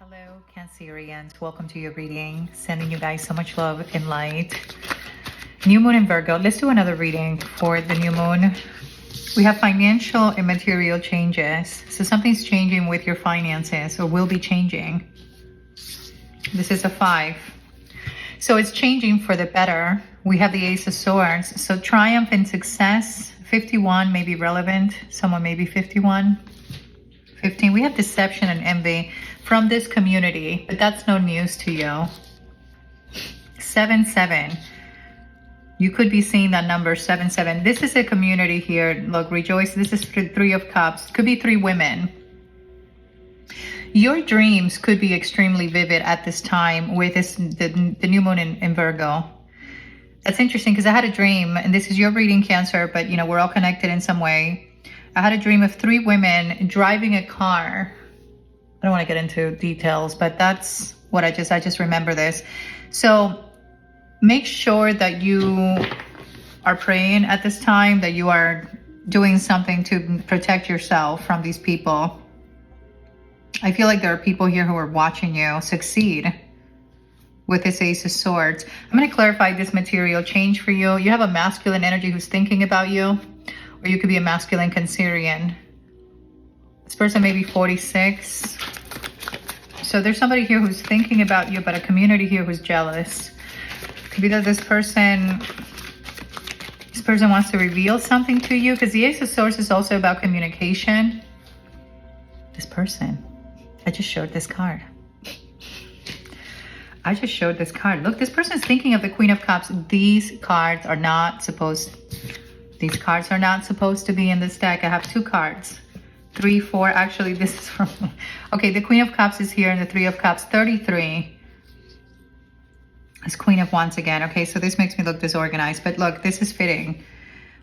Hello, Cancerians. Welcome to your reading. Sending you guys so much love and light. New Moon in Virgo. Let's do another reading for the new moon. We have financial and material changes. So something's changing with your finances or will be changing. This is a 5. So it's changing for the better. We have the Ace of Swords. So triumph and success. 51 may be relevant. Someone may be 51. 15. We have deception and envy from this community, but that's no news to you. 7-7. You could be seeing that number 7-7. This is a community here. Look, rejoice. This is 3 of Cups. Could be 3 women. Your dreams could be extremely vivid at this time with the new moon in Virgo. That's interesting because I had a dream, and this is your reading, Cancer, but you know, we're all connected in some way. I had a dream of 3 women driving a car. I don't want to get into details, but that's what I just remember this. So make sure that you are praying at this time, that you are doing something to protect yourself from these people. I feel like there are people here who are watching you succeed with this Ace of Swords. I'm going to clarify this material change for you. You have a masculine energy who's thinking about you, or you could be a masculine Cancerian. This person may be 46. So there's somebody here who's thinking about you, but a community here who's jealous. Could be that this person wants to reveal something to you, because the Ace of Swords is also about communication. This person, I just showed this card. Look, this person is thinking of the Queen of Cups. These cards are not supposed to be in this deck. I have 2 cards. 3, 4, actually this is from, okay, the Queen of Cups is here and the 3 of Cups, 33. It's Queen of Wands again. Okay, so this makes me look disorganized, but look, this is fitting.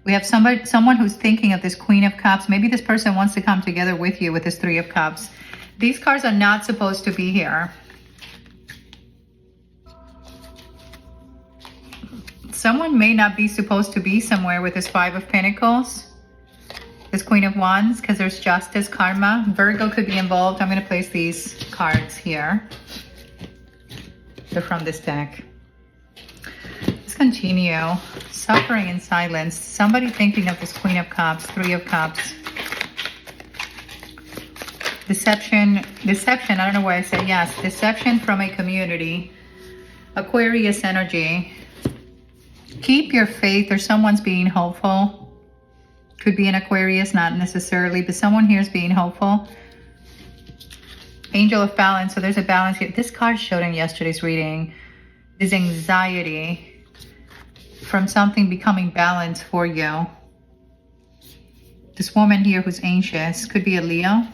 We have someone who's thinking of this Queen of Cups. Maybe this person wants to come together with you with this 3 of Cups. These cards are not supposed to be here. Someone may not be supposed to be somewhere with this 5 of Pentacles. This Queen of Wands, because there's justice, karma. Virgo could be involved. I'm going to place these cards here. They're from this deck. Let's continue. Suffering in silence. Somebody thinking of this Queen of Cups, 3 of Cups. Deception. I don't know why I said yes. Deception from a community. Aquarius energy. Keep your faith, or someone's being hopeful. Could be an Aquarius, not necessarily, but someone here is being hopeful. Angel of balance. So there's a balance here. This card showed in yesterday's reading. Is anxiety from something becoming balanced for you. This woman here who's anxious could be a Leo.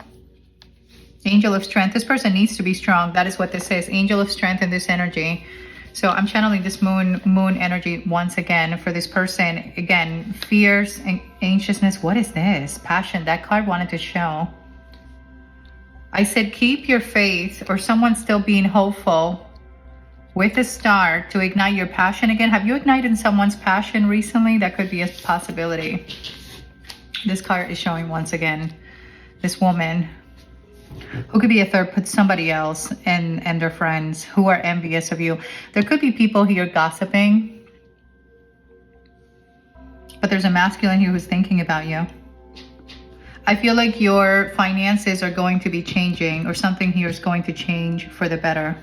Angel of strength. This person needs to be strong. That is what this is. Angel of strength in this energy. So I'm channeling this moon energy once again for this person. Again, fears and anxiousness. What is this? Passion. That card wanted to show. I said keep your faith, or someone's still being hopeful with a star to ignite your passion again. Have you ignited someone's passion recently? That could be a possibility. This card is showing once again this woman who could be a third, put somebody else and their friends who are envious of you. There could be people here gossiping, but there's a masculine here who's thinking about you. I feel like your finances are going to be changing, or something here is going to change for the better,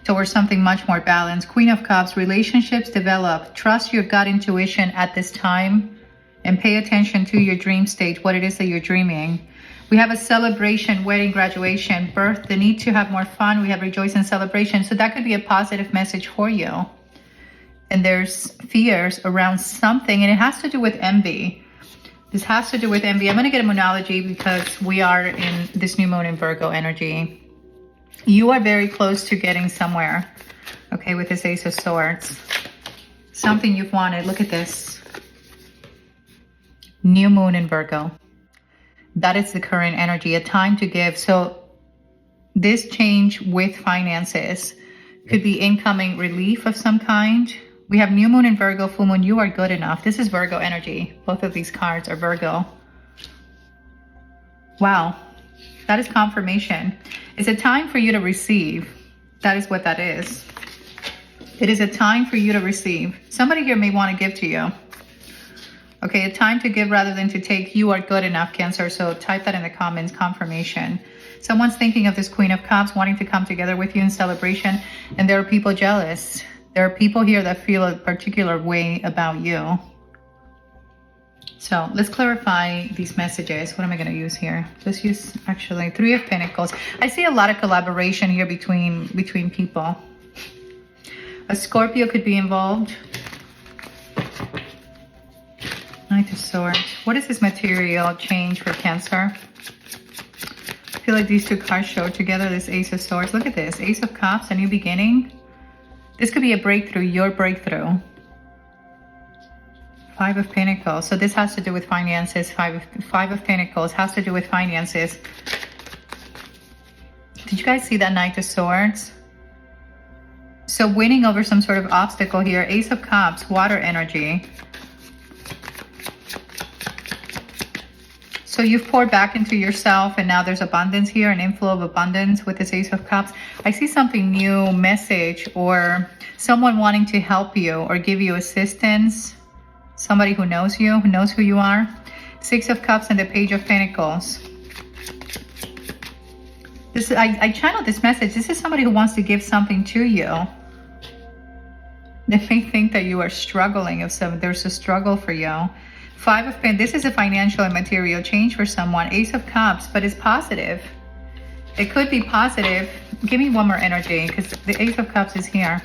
towards something much more balanced. Queen of Cups. Relationships develop. Trust your gut intuition at this time and pay attention to your dream state, what it is that you're dreaming. We have a celebration, wedding, graduation, birth, the need to have more fun. We have rejoice and celebration. So that could be a positive message for you. And there's fears around something, and it has to do with envy. This has to do with envy. I'm going to get a moonology because we are in this new moon in Virgo energy. You are very close to getting somewhere, okay, with this Ace of Swords. Something you've wanted. Look at this. New moon in Virgo. That is the current energy, a time to give. So this change with finances could be incoming relief of some kind. We have new moon in Virgo, full moon. You are good enough. This is Virgo energy. Both of these cards are Virgo. Wow. That is confirmation. It's a time for you to receive. That is what that is. It is a time for you to receive. Somebody here may want to give to you. Okay, a time to give rather than to take. You are good enough, Cancer. So type that in the comments, confirmation. Someone's thinking of this Queen of Cups, wanting to come together with you in celebration. And there are people jealous. There are people here that feel a particular way about you. So let's clarify these messages. What am I going to use here? Let's use actually Three of Pentacles. I see a lot of collaboration here between people. A Scorpio could be involved. Knight of Swords. What is this material change for Cancer? I feel like these two cards show together this Ace of Swords. Look at this. Ace of Cups, a new beginning. This could be a breakthrough, your breakthrough. Five of Pentacles. So this has to do with finances. Five of Pentacles has to do with finances. Did you guys see that Knight of Swords? So winning over some sort of obstacle here. Ace of Cups, water energy. So you've poured back into yourself and now there's abundance here, an inflow of abundance with this Ace of Cups. I see something new, message, or someone wanting to help you or give you assistance. Somebody who knows you, who knows who you are. Six of Cups and the Page of Pentacles. This I channeled this message. This is somebody who wants to give something to you. They may think that you are struggling. If there's a struggle for you. Five of Pentacles. This is a financial and material change for someone. Ace of Cups, but it's positive. It could be positive. Give me one more energy because the Ace of Cups is here.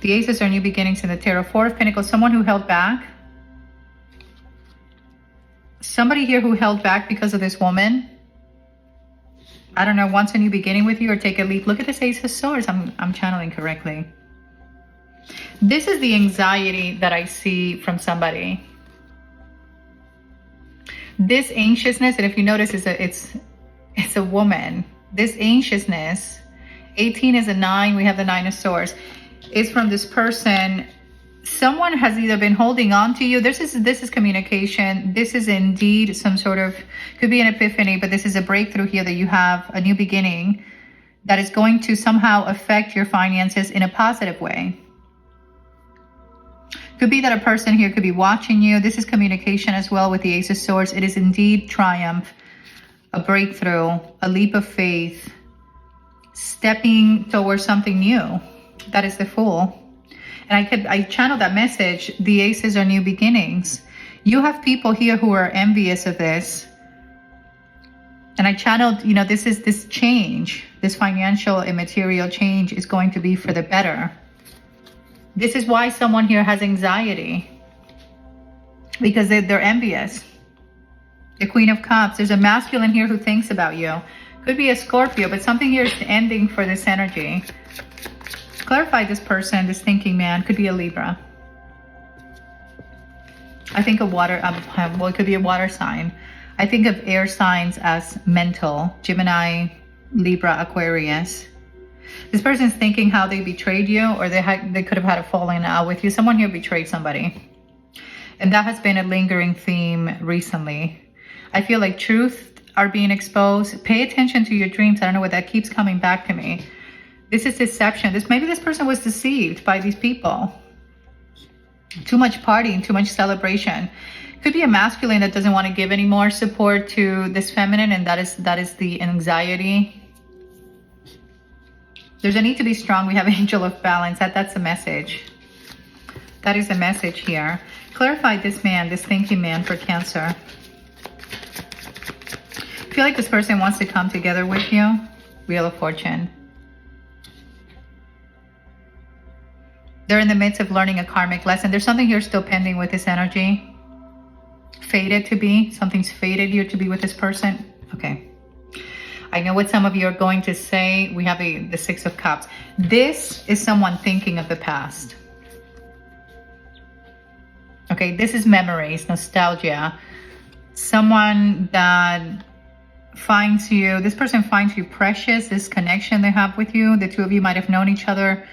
The Aces are new beginnings in the tarot. Four of Pentacles. Someone who held back. Somebody here who held back because of this woman. I don't know, wants a new beginning with you or take a leap. Look at this Ace of Swords. I'm channeling correctly. This is the anxiety that I see from somebody. This anxiousness, and if you notice, it's a woman. This anxiousness, 18 is a 9. We have the 9 of Swords. Is from this person. Someone has either been holding on to you. This is communication. This is indeed some sort of, could be an epiphany, but this is a breakthrough here that you have a new beginning that is going to somehow affect your finances in a positive way. Could be that a person here could be watching you. This is communication as well with the Ace of Swords. It is indeed triumph, a breakthrough, a leap of faith, stepping towards something new. That is the Fool. And I channeled that message. The Aces are new beginnings. You have people here who are envious of this. And I channeled, you know, this change, this financial and material change is going to be for the better. This is why someone here has anxiety. Because they're envious. The Queen of Cups. There's a masculine here who thinks about you. Could be a Scorpio, but something here is ending for this energy. Clarify this person, this thinking man. Could be a Libra. I think of water, well, it could be a water sign. I think of air signs as mental. Gemini, Libra, Aquarius. This person's thinking how they betrayed you, or they could have had a falling out with you. Someone here betrayed somebody. And that has been a lingering theme recently. I feel like truth are being exposed. Pay attention to your dreams. I don't know what that keeps coming back to me. This is deception. Maybe this person was deceived by these people. Too much partying, too much celebration. Could be a masculine that doesn't want to give any more support to this feminine, and that is the anxiety. There's a need to be strong. We have Angel of Balance. That's a message. That is a message here. Clarify this man, this thinking man for Cancer. I feel like this person wants to come together with you. Wheel of Fortune. They're in the midst of learning a karmic lesson. There's something here still pending with this energy. Fated to be. Something's fated here to be with this person. Okay. I know what some of you are going to say. We have the Six of Cups. This is someone thinking of the past. Okay, this is memories, nostalgia. Someone that finds you, this person finds you precious, this connection they have with you. The two of you might have known each other.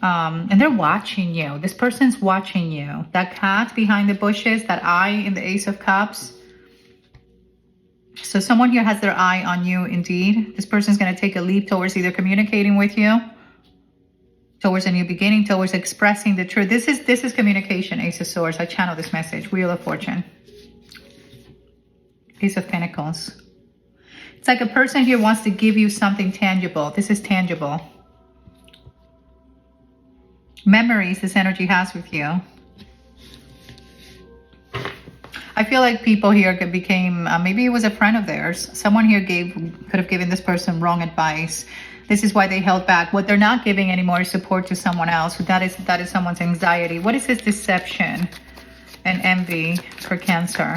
And they're watching you. This person's watching you. That cat behind the bushes, that eye in the Ace of Cups. So someone here has their eye on you indeed. This person is going to take a leap towards either communicating with you, towards a new beginning, towards expressing the truth. This is communication, Ace of Swords. I channel this message. Wheel of Fortune. Ace of Pentacles. It's like a person here wants to give you something tangible. This is tangible. Memories this energy has with you. I feel like people here became, maybe it was a friend of theirs. Someone here could have given this person wrong advice. This is why they held back. What they're not giving anymore is support to someone else. That is someone's anxiety. What is this deception and envy for Cancer?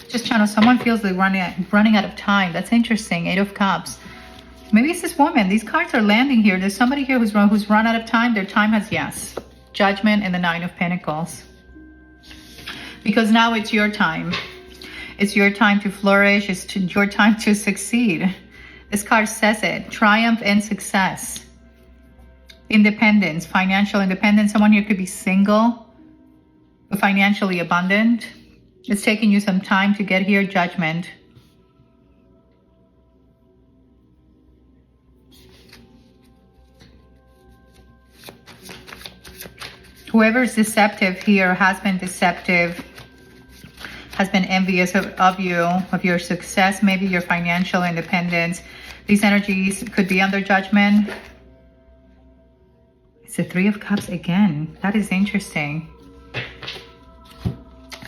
Just channel, someone feels like running out of time. That's interesting. 8 of Cups. Maybe it's this woman. These cards are landing here. There's somebody here who's run out of time. Their time has, yes. Judgment and the 9 of Pentacles. Because now it's your time. It's your time to flourish. It's your time to succeed. This card says it. Triumph and success. Independence, financial independence. Someone here could be single, but financially abundant. It's taking you some time to get here. Judgment. Whoever is deceptive here has been deceptive, has been envious of you, of your success, maybe your financial independence. These energies could be under judgment. It's the 3 of Cups again. That is interesting.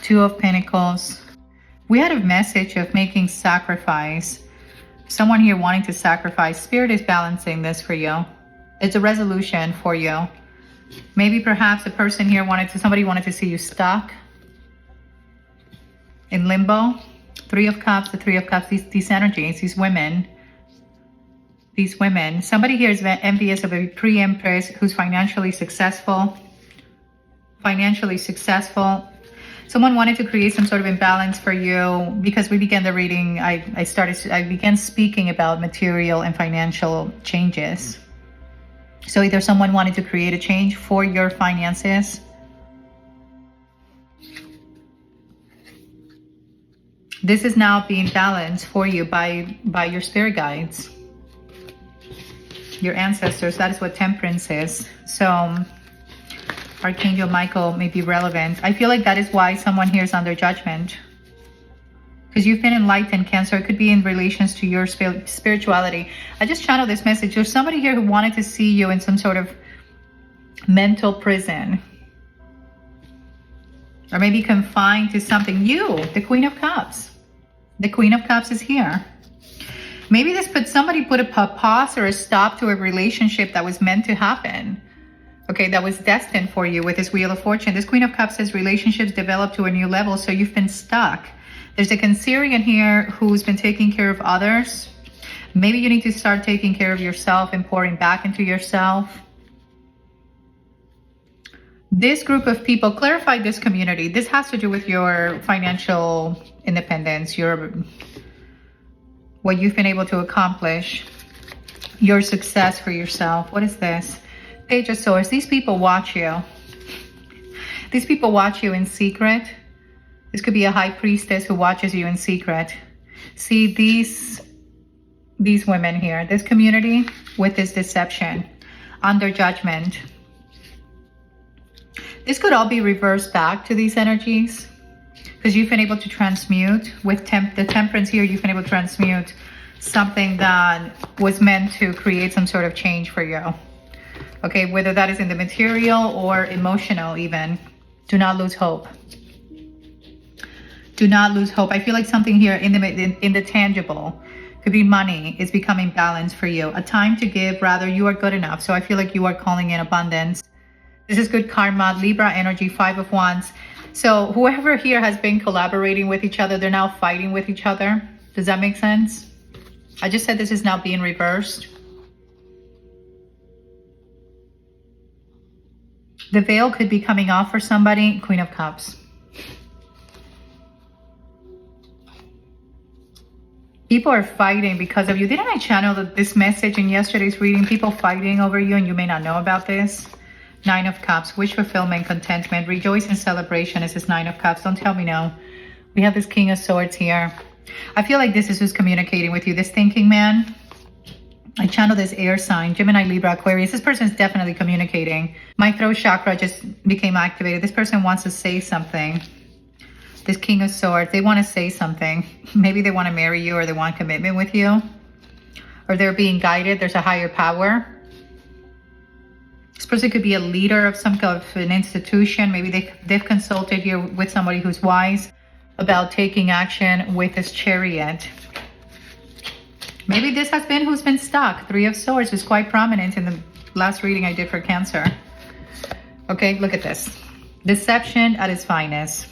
2 of Pentacles. We had a message of making sacrifice. Someone here wanting to sacrifice. Spirit is balancing this for you. It's a resolution for you. Maybe perhaps a person here somebody wanted to see you stuck in limbo. 3 of Cups, the 3 of Cups, these energies, these women. Somebody here is envious of a pre-empress who's financially successful. Someone wanted to create some sort of imbalance for you because we began the reading. I began speaking about material and financial changes. So either someone wanted to create a change for your finances. This is now being balanced for you by your spirit guides, your ancestors. That is what Temperance is. So Archangel Michael may be relevant. I feel like that is why someone here is under judgment. Because you've been enlightened, Cancer. It could be in relations to your spirituality. I just channeled this message. There's somebody here who wanted to see you in some sort of mental prison. Or maybe confined to something. You, the Queen of Cups. The Queen of Cups is here. Maybe somebody put a pause or a stop to a relationship that was meant to happen. Okay, that was destined for you with this Wheel of Fortune. This Queen of Cups says relationships develop to a new level, so you've been stuck. There's a Cancerian here who's been taking care of others. Maybe you need to start taking care of yourself and pouring back into yourself. This group of people, clarify this community. This has to do with your financial independence, what you've been able to accomplish, your success for yourself. What is this? Page of Swords. These people watch you. These people watch you in secret. This could be a high priestess who watches you in secret. See these women here, this community with this deception, under judgment. This could all be reversed back to these energies because you've been able to transmute with the Temperance here. You've been able to transmute something that was meant to create some sort of change for you. Okay, whether that is in the material or emotional even. Do not lose hope. Do not lose hope. I feel like something here in the tangible, could be money, is becoming balanced for you. A time to give, rather, you are good enough. So I feel like you are calling in abundance. This is good karma. Libra energy, 5 of Wands. So whoever here has been collaborating with each other, they're now fighting with each other. Does that make sense? I just said this is now being reversed. The veil could be coming off for somebody. Queen of Cups. People are fighting because of you. Didn't I channel this message in yesterday's reading? People fighting over you and you may not know about this. 9 of Cups. Wish fulfillment, contentment. Rejoice in celebration. This is 9 of Cups. Don't tell me no. We have this King of Swords here. I feel like this is who's communicating with you, this thinking man. I channel this air sign, Gemini, Libra, Aquarius. This person is definitely communicating. My throat chakra just became activated. This person wants to say something. This King of Swords, they want to say something. Maybe they want to marry you, or they want commitment with you, or they're being guided. There's a higher power. This person could be a leader of some kind of an institution. Maybe they've consulted you with somebody who's wise about taking action with this Chariot. Maybe this has been who's been stuck. Three of Swords is quite prominent in the last reading I did for Cancer. Okay, look at this. Deception at its finest.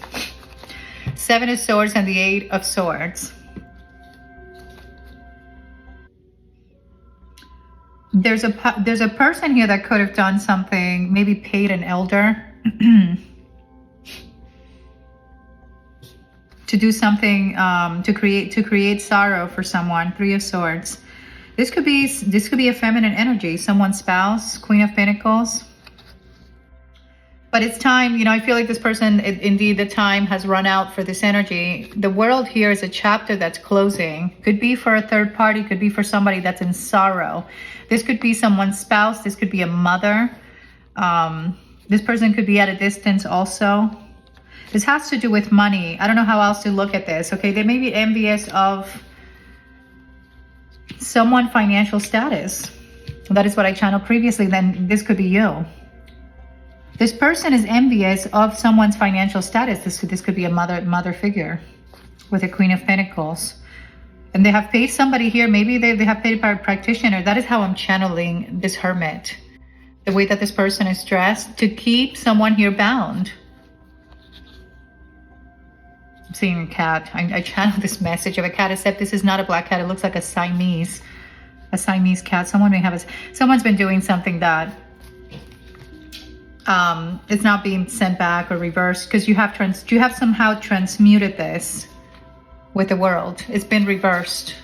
Seven of Swords and the Eight of Swords. There's a person here that could have done something, maybe paid an elder to do something, to create sorrow for someone. Three of Swords. This could be a feminine energy, someone's spouse, Queen of Pentacles. But it's time, you know, I feel like this person, indeed, the time has run out for this energy. The World here is a chapter that's closing. Could be for a third party, could be for somebody that's in sorrow. This could be someone's spouse. This could be a mother. This person could be at a distance also. This has to do with money. I don't know how else to look at this. Okay, they may be envious of someone's financial status. That is what I channeled previously. Then this could be you. This person is envious of someone's financial status. This could be a mother figure with a Queen of Pentacles. And they have paid somebody here. Maybe they have paid a practitioner. That is how I'm channeling this Hermit. The way that this person is dressed to keep someone here bound. I'm seeing a cat. I channeled this message of a cat, except this is not a black cat. It looks like a Siamese cat. Someone may have someone's been doing something that it's not being sent back or reversed, because you have somehow transmuted this with the world. It's been reversed.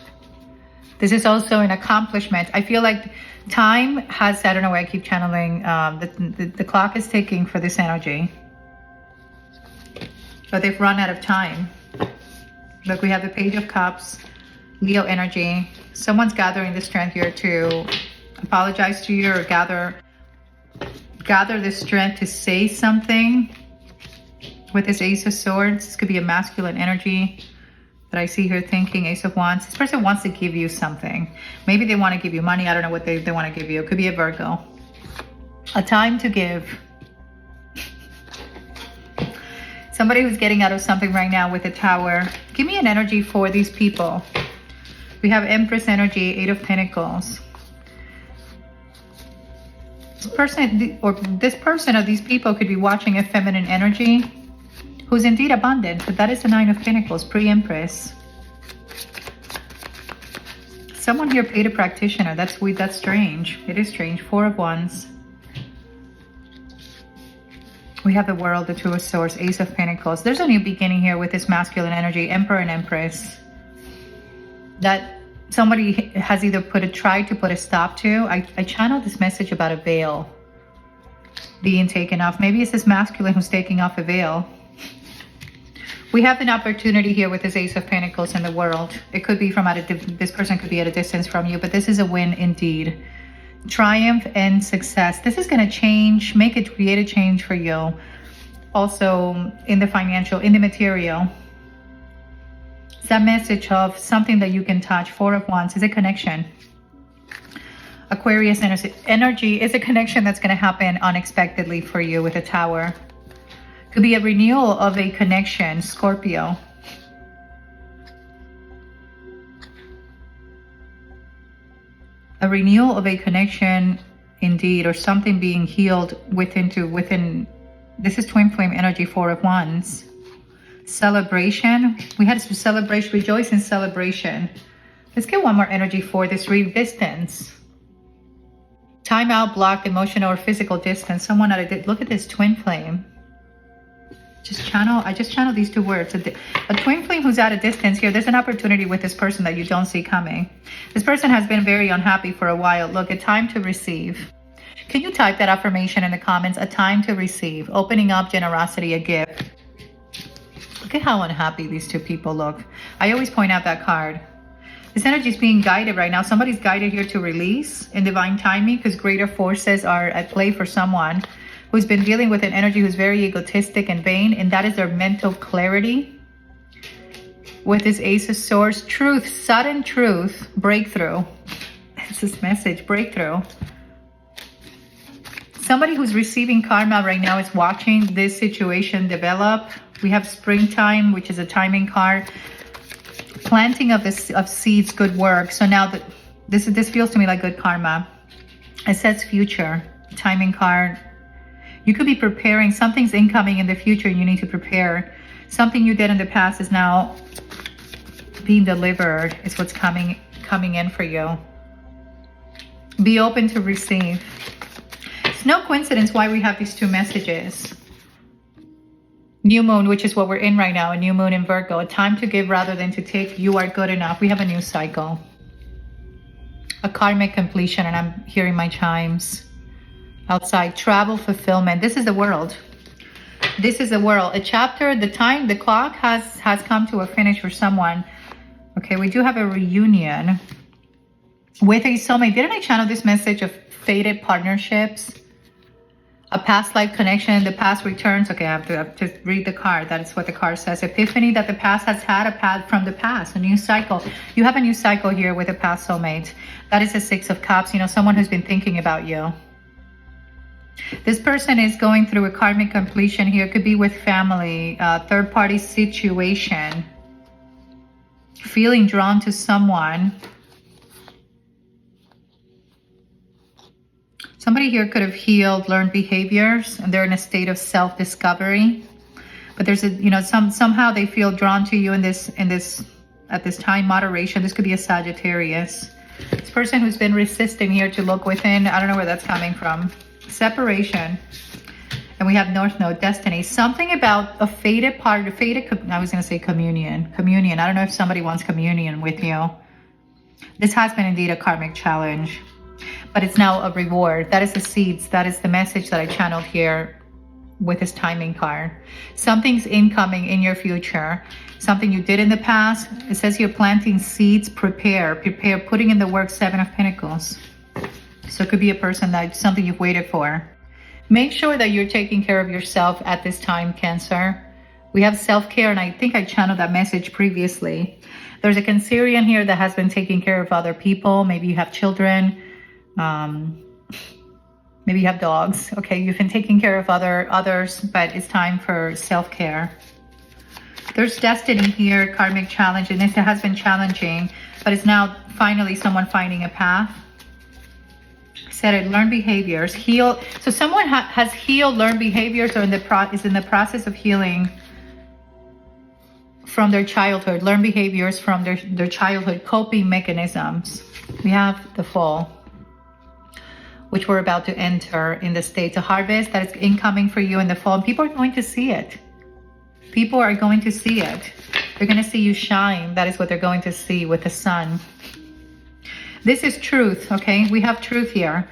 This is also an accomplishment. I feel like time has, I don't know why I keep channeling, the clock is ticking for this energy. But they've run out of time. Look, we have the Page of Cups, Leo energy. Someone's gathering the strength here to apologize to you, or gather the strength to say something with this Ace of Swords. This could be a masculine energy that I see here thinking. Ace of Wands. This person wants to give you something. Maybe they want to give you money. I don't know what they want to give you. It could be a Virgo. A time to give. Somebody who's getting out of something right now with a Tower. Give me an energy for these people. We have Empress energy, Eight of Pentacles. This person or these people could be watching a feminine energy who's indeed abundant, but that is the Nine of Pentacles, pre-Empress. Someone here paid a practitioner. That's strange. It is strange. Four of Wands. We have the World, the Two of Swords, Ace of Pentacles. There's a new beginning here with this masculine energy, Emperor and Empress. That somebody has either tried to put a stop to. I channeled this message about a veil being taken off. Maybe it's this masculine who's taking off a veil. We have an opportunity here with this Ace of Pentacles in the World. It could be from this person could be at a distance from you, but this is a win indeed. Triumph and success. This is going to change, create a change for you. Also in the financial, in the material. It's that message of something that you can touch. Four of Wands is a connection. Aquarius energy is a connection that's going to happen unexpectedly for you with a Tower. Could be a renewal of a connection, Scorpio. A renewal of a connection indeed, or something being healed within. This is twin flame energy, Four of Wands. Celebration. We had to celebrate, rejoice in celebration. Let's get one more energy for this distance. Time out, blocked, emotional or physical distance. Someone look at this twin flame. I just channel these two words. A twin flame who's at a distance here. There's an opportunity with this person that you don't see coming. This person has been very unhappy for a while. Look, a time to receive. Can you type that affirmation in the comments? A time to receive. Opening up, generosity, a gift. Look at how unhappy these two people look. I always point out that card. This energy is being guided right now. Somebody's guided here to release in divine timing because greater forces are at play for someone who's been dealing with an energy who's very egotistic and vain, and that is their mental clarity. With this Ace of Swords, truth, sudden truth, breakthrough. It's this message, breakthrough. Somebody who's receiving karma right now is watching this situation develop. We have springtime, which is a timing card. Planting of seeds, good work. So now that this feels to me like good karma. It says future, timing card. You could be preparing. Something's incoming in the future. You need to prepare. Something you did in the past is now being delivered. Is what's coming in for you. Be open to receive. It's no coincidence why we have these two messages. New moon, which is what we're in right now, a new moon in Virgo, a time to give rather than to take. You are good enough. We have a new cycle, a karmic completion, and I'm hearing my chimes outside. Travel, fulfillment. This is the world. This is the world. A chapter, the time, the clock has come to a finish for someone. Okay, we do have a reunion with a soulmate. Didn't I channel this message of fated partnerships? A past life connection, the past returns. Okay, I have to read the card. That is what the card says. Epiphany that the past has had, a path from the past, a new cycle. You have a new cycle here with a past soulmate. That is the Six of Cups. You know, someone who's been thinking about you. This person is going through a karmic completion here. It could be with family, third-party situation. Feeling drawn to someone. Somebody here could have healed, learned behaviors, and they're in a state of self-discovery. But there's a, you know, somehow they feel drawn to you at this time. Moderation. This could be a Sagittarius. This person who's been resisting here to look within. I don't know where that's coming from. Separation. And we have North Node, destiny. Something about a fated part, I was going to say communion. Communion. I don't know if somebody wants communion with you. This has been indeed a karmic challenge. But it's now a reward. That is the seeds. That is the message that I channeled here with this timing card. Something's incoming in your future. Something you did in the past. It says here planting seeds. Prepare, putting in the work. Seven of Pentacles. So it could be a person that something you've waited for. Make sure that you're taking care of yourself at this time, Cancer. We have self-care, and I think I channeled that message previously. There's a Cancerian here that has been taking care of other people. Maybe you have children. Maybe you have dogs. Okay, you've been taking care of others, but it's time for self-care. There's destiny here, karmic challenge, and this has been challenging, but it's now finally someone finding a path. Said it, learn behaviors, heal. So someone has healed, learned behaviors, or is in the process of healing from their childhood, learn behaviors from their childhood, coping mechanisms. We have the fall, which we're about to enter in the state to harvest that is incoming for you in the fall. And people are going to see it. People are going to see it. They're going to see you shine. That is what they're going to see with the sun. This is truth, okay? We have truth here.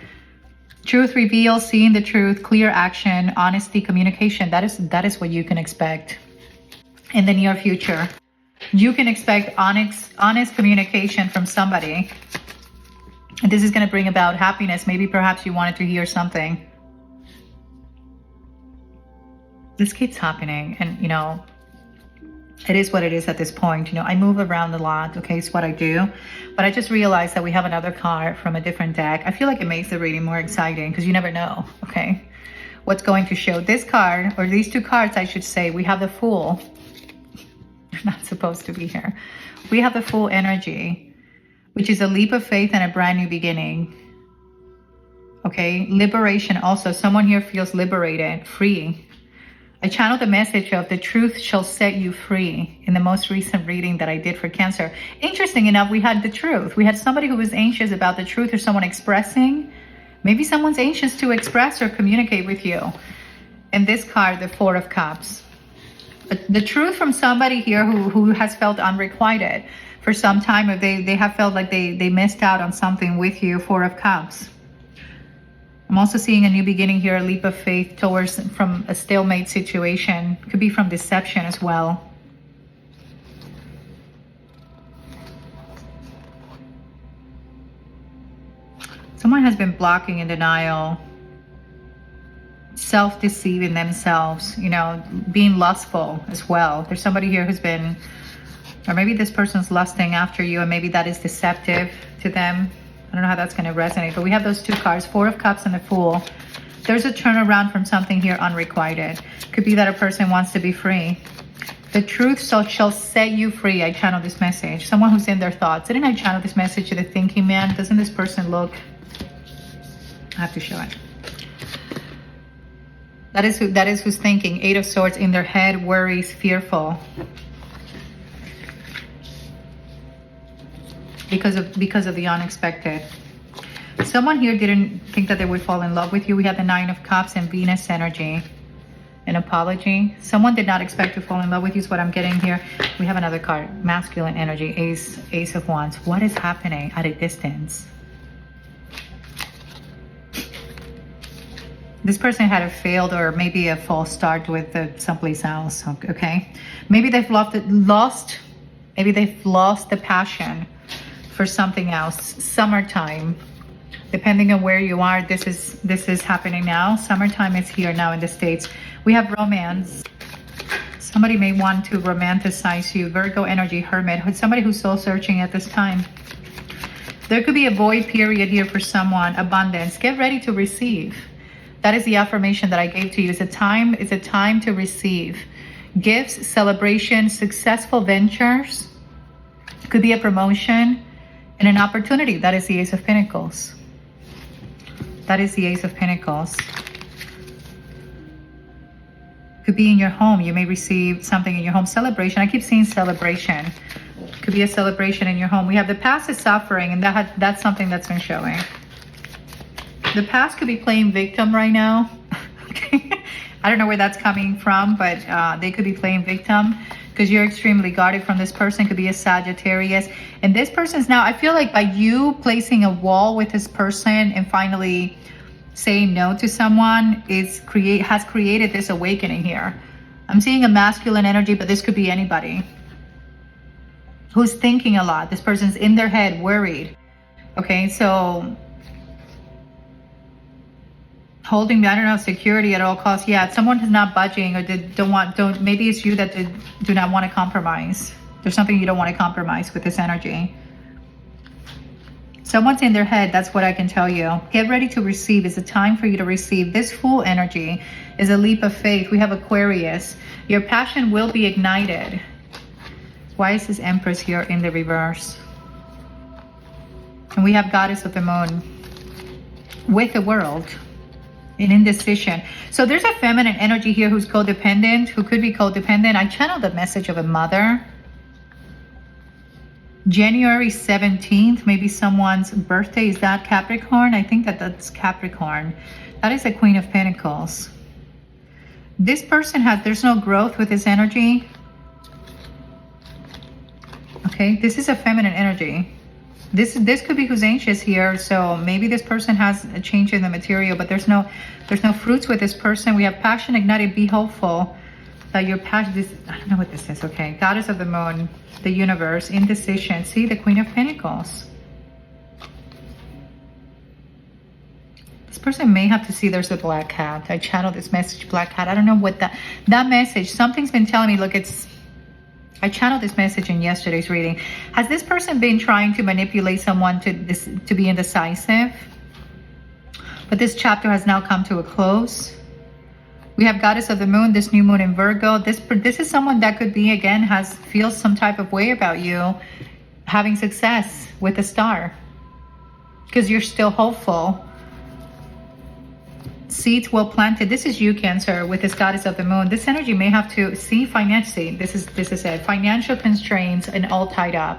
Truth reveals, seeing the truth, clear action, honesty, communication. That is what you can expect in the near future. You can expect honest communication from somebody. And this is going to bring about happiness. Maybe perhaps you wanted to hear something. This keeps happening. And, you know, it is what it is at this point. You know, I move around a lot. Okay, it's what I do. But I just realized that we have another card from a different deck. I feel like it makes the reading more exciting because you never know. Okay, what's going to show. This card, or these two cards, I should say, we have the Fool. They're not supposed to be here. We have the Fool energy, which is a leap of faith and a brand new beginning. Okay, liberation also. Someone here feels liberated, free. I channeled the message of the truth shall set you free in the most recent reading that I did for Cancer. Interesting enough, we had the truth. We had somebody who was anxious about the truth, or someone expressing. Maybe someone's anxious to express or communicate with you. And this card, the Four of Cups. The truth from somebody here who has felt unrequited for some time, or they have felt like they missed out on something with you. Four of Cups. I'm also seeing a new beginning here, a leap of faith towards from a stalemate situation. Could be from deception as well. Someone has been blocking in denial, self-deceiving themselves, you know, being lustful as well. There's somebody here who's been, or maybe this person's lusting after you, and maybe that is deceptive to them. I don't know how that's going to resonate, but we have those two cards, Four of Cups and the Fool. There's a turnaround from something here unrequited. Could be that a person wants to be free. The truth shall set you free. I channel this message. Someone who's in their thoughts. Didn't I channel this message to the thinking man? Doesn't this person look... I have to show it. That is who's thinking. Eight of Swords in their head, worries, fearful. Because of the unexpected. Someone here didn't think that they would fall in love with you. We have the Nine of Cups and Venus energy. An apology. Someone did not expect to fall in love with you is what I'm getting here. We have another card. Masculine energy. Ace of Wands. What is happening at a distance? This person had a failed or maybe a false start with someplace else. Okay. Maybe they've lost. Maybe they've lost the passion for something else. Summertime. Depending on where you are, this is happening now. Summertime is here now in the States. We have romance. Somebody may want to romanticize you. Virgo energy, Hermit. Somebody who's soul searching at this time. There could be a void period here for someone. Abundance. Get ready to receive. That is the affirmation that I gave to you. It's a time to receive. Gifts, celebration, successful ventures. Could be a promotion and an opportunity. That is the Ace of Pentacles. That is the Ace of Pentacles. Could be in your home. You may receive something in your home. Celebration. I keep seeing celebration. Could be a celebration in your home. We have the past is suffering, and that's something that's been showing. The past could be playing victim right now. I don't know where that's coming from, but they could be playing victim because you're extremely guarded from this person. Could be a Sagittarius. And this person's now, I feel like by you placing a wall with this person and finally saying no to someone has created this awakening here. I'm seeing a masculine energy, but this could be anybody who's thinking a lot. This person's in their head, worried. Okay, so holding, I don't know, security at all costs. Yeah, someone is not budging or maybe it's you that do not want to compromise. There's something you don't want to compromise with this energy. Someone's in their head, that's what I can tell you. Get ready to receive. It's a time for you to receive. This Fool energy is a leap of faith. We have Aquarius. Your passion will be ignited. Why is this Empress here in the reverse? And we have Goddess of the Moon with the World. An indecision. So there's a feminine energy here who's codependent, who could be codependent. I channeled the message of a mother. January 17th, maybe someone's birthday. Is that Capricorn? I think that's Capricorn. That is a Queen of Pentacles. This person there's no growth with this energy. Okay, this is a feminine energy. This could be who's anxious here. So maybe this person has a change in the material, but there's no fruits with this person. We have passion ignited. Be hopeful that your passion, I don't know what this is. Okay, Goddess of the Moon, the universe, indecision. See, the Queen of Pentacles. This person may have to see there's a black cat. I channeled this message, black cat. I don't know what that message, something's been telling me, look, I channeled this message in yesterday's reading. Has this person been trying to manipulate someone to be indecisive? But this chapter has now come to a close. We have Goddess of the Moon, this new moon in Virgo. This is someone that could be, again, feels some type of way about you having success with a star. Because you're still hopeful. Seeds well planted. This is you, Cancer, with this Goddess of the Moon. This energy may have to see financially. This is it. Financial constraints and all tied up.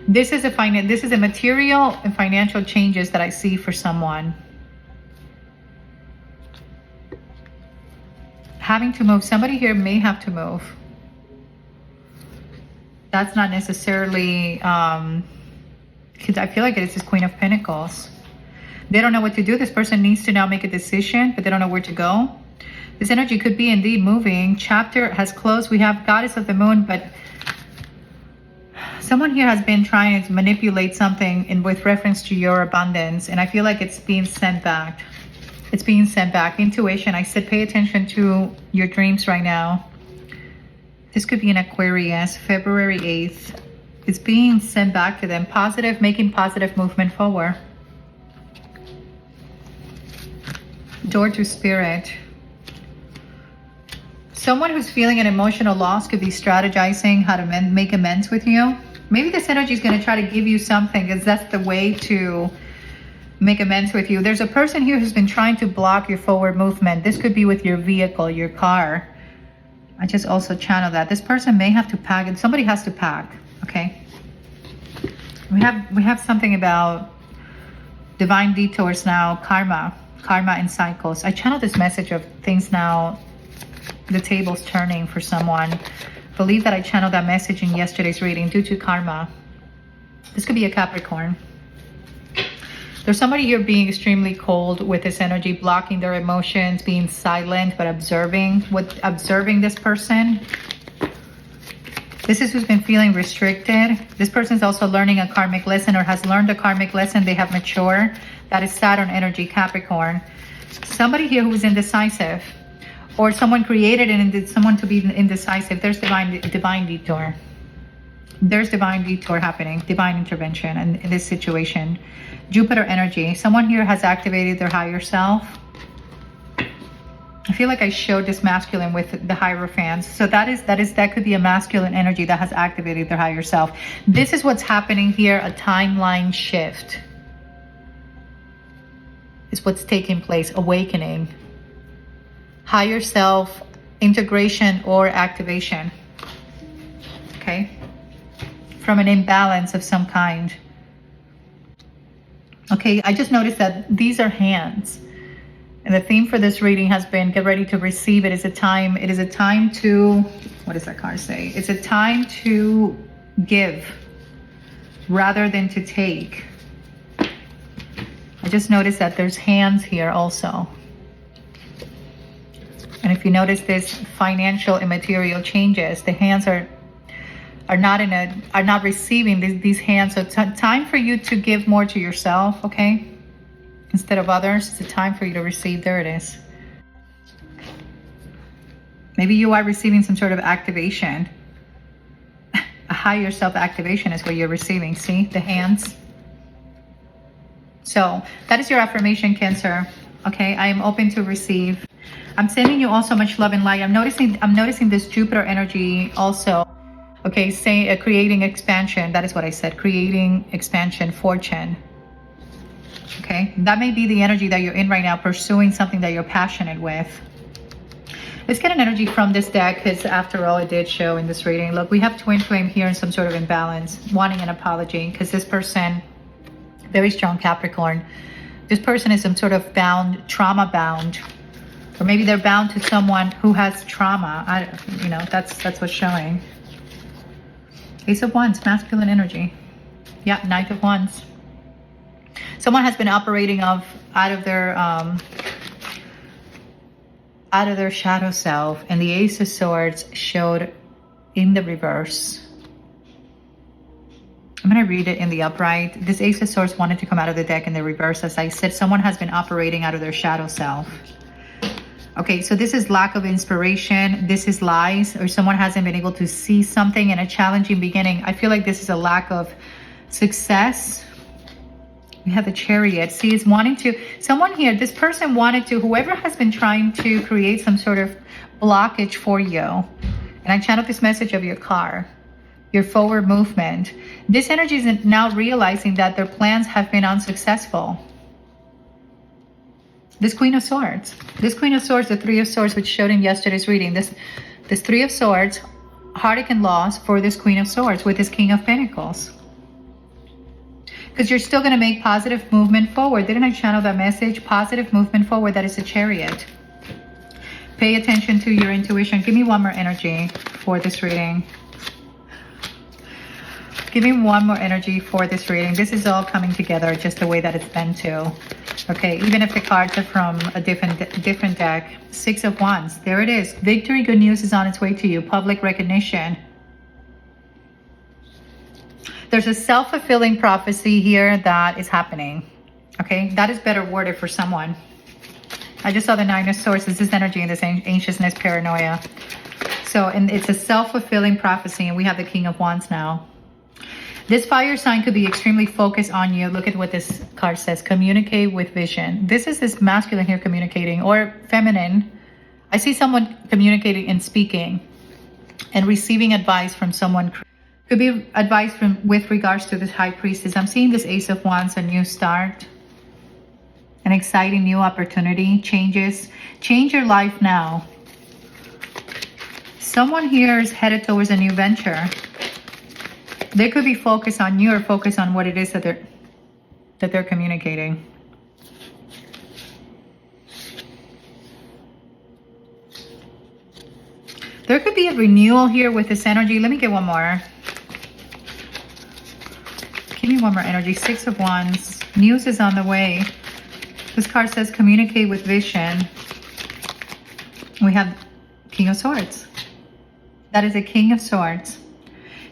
This is a material and financial changes that I see for someone. Having to move. Somebody here may have to move. That's not necessarily because I feel like it is this Queen of Pentacles. They don't know what to do. This person needs to now make a decision, but they don't know where to go. This energy could be indeed moving. Chapter has closed. We have Goddess of the Moon, but Someone here has been trying to manipulate something with reference to your abundance, and I feel like it's being sent back. It's being sent back. Intuition, I said pay attention to your dreams right now. This could be an Aquarius, February 8th. It's being sent back to them. Positive, making positive movement forward. Door to Spirit. Someone who's feeling an emotional loss could be strategizing how to make amends with you. Maybe this energy is going to try to give you something because that's the way to make amends with you. There's a person here who's been trying to block your forward movement. This could be with your vehicle, your car. I just also channel that. This person may have to pack, and somebody has to pack, okay? We have something about divine detours now, karma and cycles. I channel this message of things now, the table's turning for someone. Believe that I channeled that message in yesterday's reading due to karma. This could be a Capricorn. There's somebody here being extremely cold with this energy, blocking their emotions, being silent, but observing this person. This is who's been feeling restricted. This person's also learning a karmic lesson or has learned a karmic lesson. They have matured. That is Saturn energy, Capricorn. Somebody here who is indecisive, or someone created someone to be indecisive. There's divine detour. There's divine detour happening, divine intervention in this situation. Jupiter energy. Someone here has activated their higher self. I feel like I showed this masculine with the Hierophants. So that could be a masculine energy that has activated their higher self. This is what's happening here, a timeline shift. Is what's taking place, awakening. Higher self, integration or activation. Okay? From an imbalance of some kind. Okay, I just noticed that these are hands. And the theme for this reading has been get ready to receive. It is a time to, what does that card say? It's a time to give rather than to take. I just noticed that there's hands here also. And if you notice this financial and material changes, the hands are not receiving these hands. So it's time for you to give more to yourself, okay? Instead of others, it's a time for you to receive. There it is. Maybe you are receiving some sort of activation. A higher self activation is what you're receiving. See the hands? So that is your affirmation, Cancer. Okay, I am open to receive. I'm sending you also much love and light. I'm noticing this Jupiter energy also. Okay, say creating expansion. That is what I said. Creating expansion, fortune. Okay, that may be the energy that you're in right now, pursuing something that you're passionate with. Let's get an energy from this deck, because after all, it did show in this reading. Look, we have twin flame here in some sort of imbalance, wanting an apology, because this person, very strong Capricorn, this person is some sort of bound, trauma bound, or maybe they're bound to someone who has trauma. That's what's showing. Ace of Wands, masculine energy. Yeah, Knight of Wands. Someone has been operating out of their shadow self, and the Ace of Swords showed in the reverse. I'm going to read it in the upright. This Ace of Swords wanted to come out of the deck in the reverse. As I said, someone has been operating out of their shadow self. Okay, so this is lack of inspiration. This is lies, or someone hasn't been able to see something in a challenging beginning. I feel like this is a lack of success. We have the Chariot. See, it's wanting to, someone here, this person wanted to, whoever has been trying to create some sort of blockage for you. And I channeled this message of your car, your forward movement. This energy is now realizing that their plans have been unsuccessful. This Queen of Swords. This Queen of Swords, the Three of Swords, which showed in yesterday's reading. This Three of Swords, heartache and loss for this Queen of Swords with this King of Pentacles. Because you're still going to make positive movement forward. Didn't I channel that message? Positive movement forward. That is a Chariot. Pay attention to your intuition. Give me one more energy for this reading. Give me one more energy for this reading. This is all coming together just the way that it's meant to. Okay, even if the cards are from a different deck. Six of Wands. There it is. Victory, good news is on its way to you. Public recognition. There's a self-fulfilling prophecy here that is happening. Okay, that is better worded for someone. I just saw the Nine of Swords. This is energy and this anxiousness, paranoia. So, and it's a self-fulfilling prophecy, and we have the King of Wands now. This fire sign could be extremely focused on you. Look at what this card says. Communicate with vision. This is this masculine here communicating, or feminine. I see someone communicating and speaking and receiving advice from someone. Could be advice with regards to this High Priestess. I'm seeing this Ace of Wands, a new start. An exciting new opportunity. Changes. Change your life now. Someone here is headed towards a new venture. They could be focused on you or focused on what it is that they're communicating. There could be a renewal here with this energy. Let me get one more. Give me one more energy. Six of Wands. News is on the way. This card says communicate with vision. We have King of Swords. That is a King of Swords.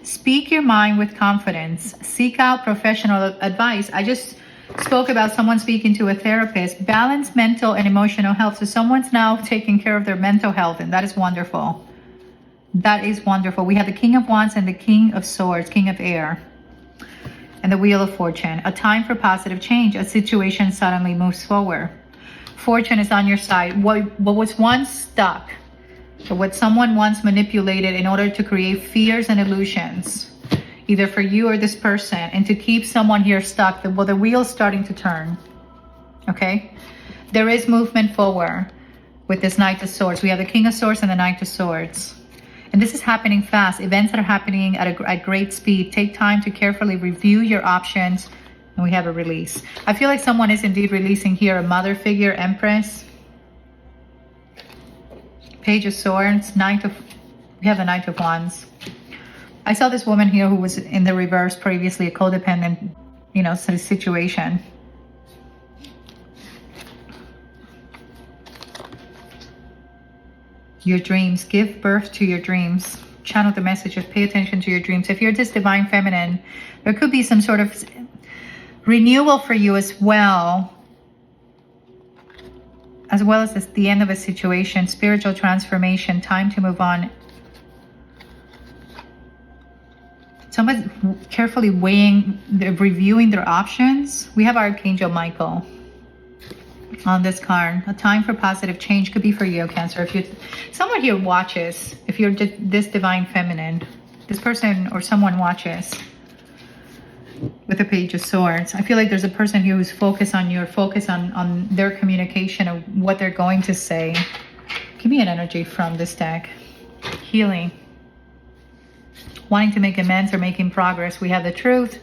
Speak your mind with confidence. Seek out professional advice. I just spoke about someone speaking to a therapist. Balance mental and emotional health. So someone's now taking care of their mental health, and that is wonderful. That is wonderful. We have the King of Wands and the King of Swords, King of Air, and the Wheel of Fortune. A time for positive change. A situation suddenly moves forward. Fortune is on your side. What was once stuck, or what someone once manipulated in order to create fears and illusions, either for you or this person, and to keep someone here stuck, well, the wheel's starting to turn. Okay? There is movement forward with this Knight of Swords. We have the King of Swords and the Knight of Swords. And this is happening fast. Events that are happening at great speed. Take time to carefully review your options. And we have a release. I feel like someone is indeed releasing here a mother figure, Empress. Page of Swords, we have the Knight of Wands. I saw this woman here who was in the reverse previously, a codependent, sort of situation. Your dreams, give birth to your dreams. Channel the message of pay attention to your dreams. If you're this divine feminine, there could be some sort of renewal for you as well as the end of a situation, spiritual transformation, time to move on. Someone's carefully reviewing their options. We have Archangel Michael on this card. A time for positive change could be for you, Cancer. If someone here watches, if you're this divine feminine, this person or someone watches with the Page of Swords. I feel like there's a person here who's focused on you, or focused on their communication of what they're going to say. Give me an energy from this deck. Healing. Wanting to make amends or making progress. We have the Truth.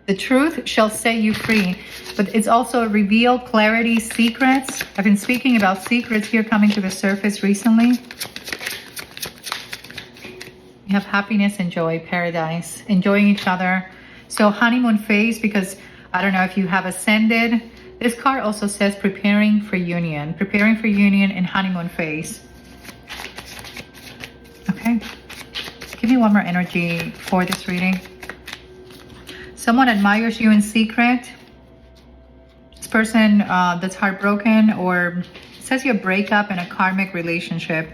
The truth shall set you free. But it's also a reveal, clarity, secrets. I've been speaking about secrets here coming to the surface recently. You have happiness and joy, paradise, enjoying each other. So honeymoon phase, because I don't know if you have ascended. This card also says preparing for union. Preparing for union in honeymoon phase. Okay. Give me one more energy for this reading. Someone admires you in secret. This person that's heartbroken, or says you break up in a karmic relationship,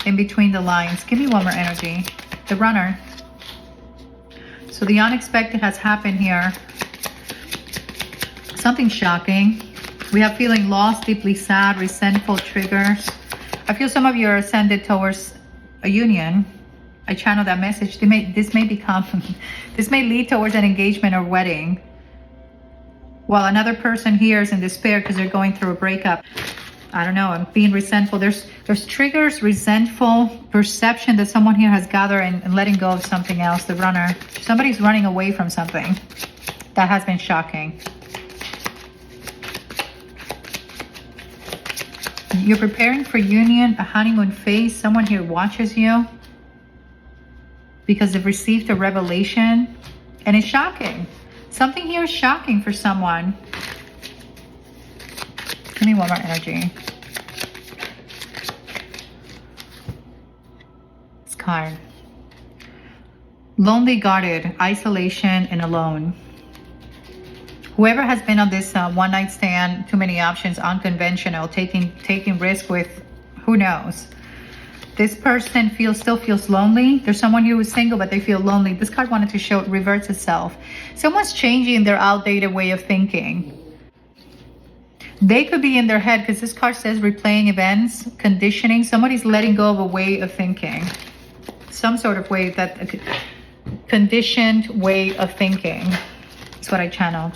in between the lines. Give me one more energy. The Runner. So the unexpected has happened here. Something shocking. We have feeling lost, deeply sad, resentful triggers. I feel some of you are ascended towards a union. I channel that message. This may lead towards an engagement or wedding. While another person here is in despair because they're going through a breakup. I don't know, I'm being resentful. There's triggers, resentful perception that someone here has gathered and letting go of something else. The Runner. Somebody's running away from something. That has been shocking. You're preparing for union, a honeymoon phase. Someone here watches you because they've received a revelation, and it's shocking. Something here is shocking for someone. Give me one more energy. This card. Lonely, guarded, isolation, and alone. Whoever has been on this one night stand, too many options, unconventional, taking risk with who knows. This person still feels lonely. There's someone who is single, but they feel lonely. This card wanted to show it reverts itself. Someone's changing their outdated way of thinking. They could be in their head, because this card says replaying events, conditioning. Somebody's letting go of a way of thinking. Some sort of way, that conditioned way of thinking. That's what I channeled.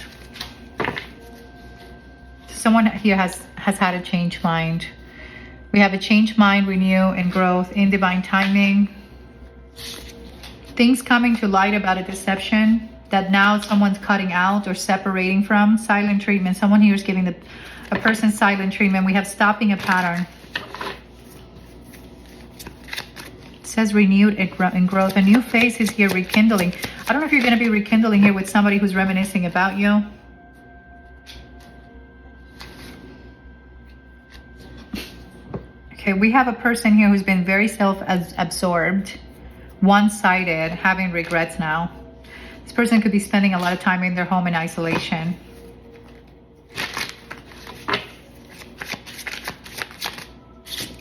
Someone here has had a changed mind. We have a changed mind, renew, and growth in divine timing. Things coming to light about a deception that now someone's cutting out or separating from. Silent treatment. Someone here is giving a person silent treatment. We have stopping a pattern. It says renewed and growth. A new phase is here, rekindling. I don't know if you're going to be rekindling here with somebody who's reminiscing about you. Okay, we have a person here who's been very self-absorbed, one-sided, having regrets now. This person could be spending a lot of time in their home in isolation.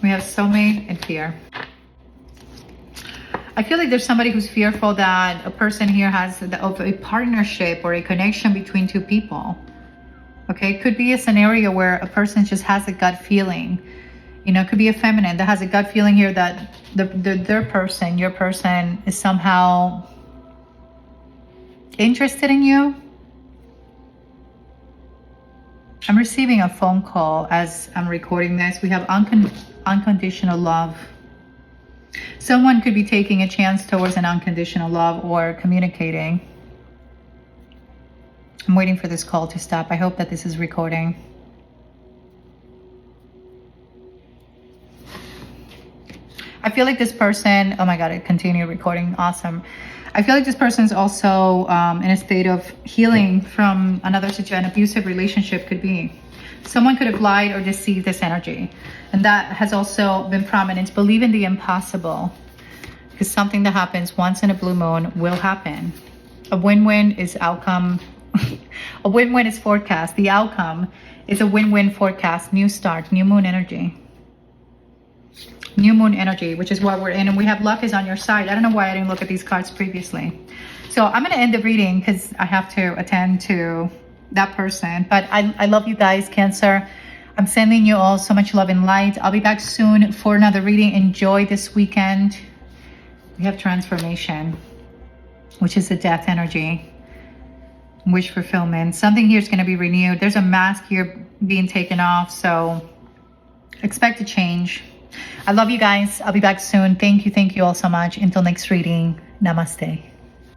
We have soulmate and fear. I feel like there's somebody who's fearful that a person here has a partnership or a connection between two people. Okay, it could be a scenario where a person just has a gut feeling. You know, it could be a feminine that has a gut feeling here that their person, your person, is somehow interested in you. I'm receiving a phone call as I'm recording this. We have unconditional love. Someone could be taking a chance towards an unconditional love or communicating. I'm waiting for this call to stop. I hope that this is recording. I feel like this person, oh my God, it continued recording. Awesome. I feel like this person is also in a state of healing from another situation. An abusive relationship could be. Someone could have lied or deceived this energy. And that has also been prominent. Believe in the impossible. Because something that happens once in a blue moon will happen. A win-win is outcome. A win-win is forecast. The outcome is a win-win forecast. New start, new moon energy. New moon energy, which is what we're in, and we have luck is on your side. I don't know why I didn't look at these cards previously. So I'm going to end the reading because I have to attend to that person. But I love you guys, Cancer. I'm sending you all so much love and light. I'll be back soon for another reading. Enjoy this weekend. We have transformation, which is the death energy. Wish fulfillment. Something here is going to be renewed. There's a mask here being taken off, so expect a change. I love you guys. I'll be back soon. Thank you all so much. Until next reading, namaste.